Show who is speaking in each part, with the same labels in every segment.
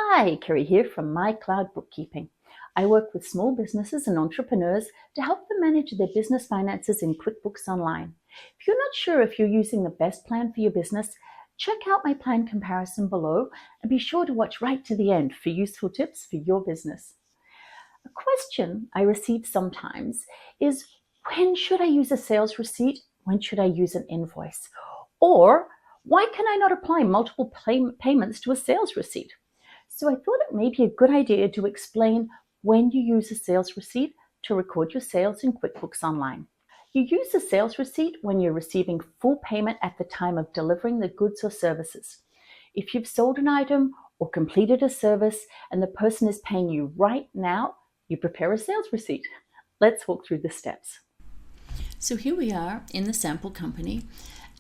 Speaker 1: Hi, Kerry here from My Cloud Bookkeeping. I work with small businesses and entrepreneurs to help them manage their business finances in QuickBooks Online. If you're not sure if you're using the best plan for your business, check out my plan comparison below and be sure to watch right to the end for useful tips for your business. A question I receive sometimes is, when should I use a sales receipt? When should I use an invoice? Or why can I not apply multiple payments to a sales receipt? So I thought it may be a good idea to explain when you use a sales receipt to record your sales in QuickBooks Online. You use a sales receipt when you're receiving full payment at the time of delivering the goods or services. If you've sold an item or completed a service and the person is paying you right now, you prepare a sales receipt. Let's walk through the steps.
Speaker 2: So here we are in the sample company.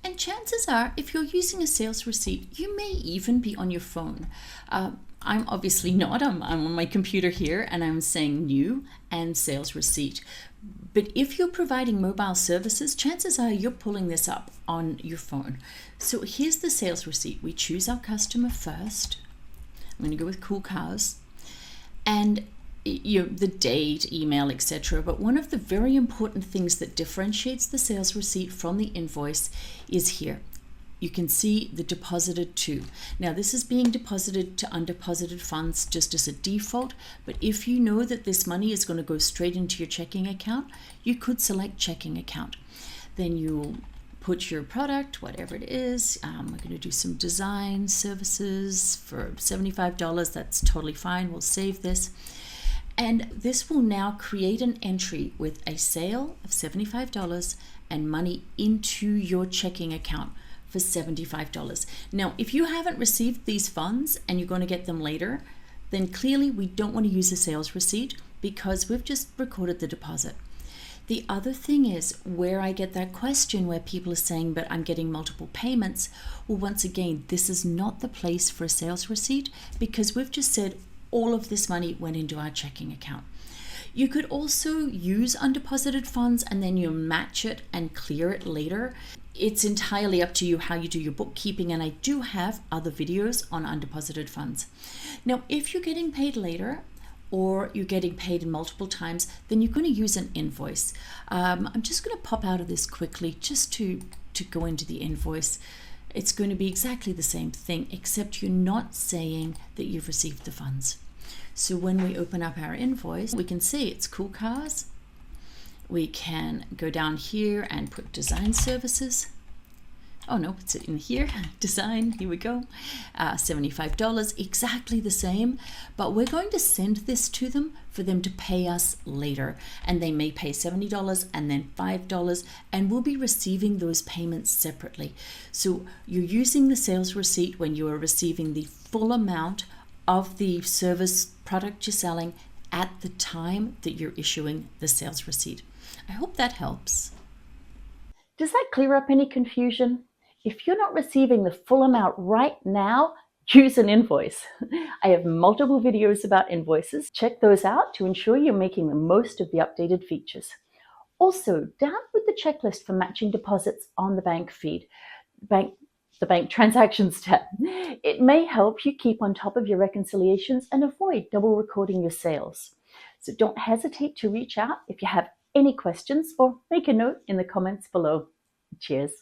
Speaker 2: And chances are, if you're using a sales receipt, you may even be on your phone. I'm obviously not. I'm on my computer here and I'm saying new and sales receipt. But if you're providing mobile services, chances are you're pulling this up on your phone. So here's the sales receipt. We choose our customer first. I'm going to go with Cool Cows. And the date, email, etc. But one of the very important things that differentiates the sales receipt from the invoice is here. You can see the deposited to. Now this is being deposited to undeposited funds just as a default, but if you know that this money is going to go straight into your checking account, you could select checking account. Then you'll put your product, whatever it is. We're going to do some design services for $75. That's totally fine. We'll save this. And this will now create an entry with a sale of $75 and money into your checking account for $75. Now, if you haven't received these funds and you're going to get them later, then clearly we don't want to use a sales receipt because we've just recorded the deposit. The other thing is where I get that question where people are saying, but I'm getting multiple payments. Well, once again, this is not the place for a sales receipt because we've just said all of this money went into our checking account. You could also use undeposited funds and then you match it and clear it later. It's entirely up to you how you do your bookkeeping, and I do have other videos on undeposited funds. Now, if you're getting paid later or you're getting paid in multiple times, then you're going to use an invoice. I'm just going to pop out of this quickly just to go into the invoice. It's going to be exactly the same thing, except you're not saying that you've received the funds. So when we open up our invoice, we can see it's Cool Cars. We can go down here and put design services. Oh no, it's in here, design, here we go. $75, exactly the same, but we're going to send this to them for them to pay us later. And they may pay $70 and then $5, and we'll be receiving those payments separately. So you're using the sales receipt when you are receiving the full amount of the service product you're selling at the time that you're issuing the sales receipt. I hope that helps.
Speaker 1: Does that clear up any confusion? If you're not receiving the full amount right now, use an invoice. I have multiple videos about invoices. Check those out to ensure you're making the most of the updated features. Also, download the checklist for matching deposits on the bank feed, the bank transactions tab. It may help you keep on top of your reconciliations and avoid double recording your sales. So don't hesitate to reach out if you have any questions or make a note in the comments below. Cheers.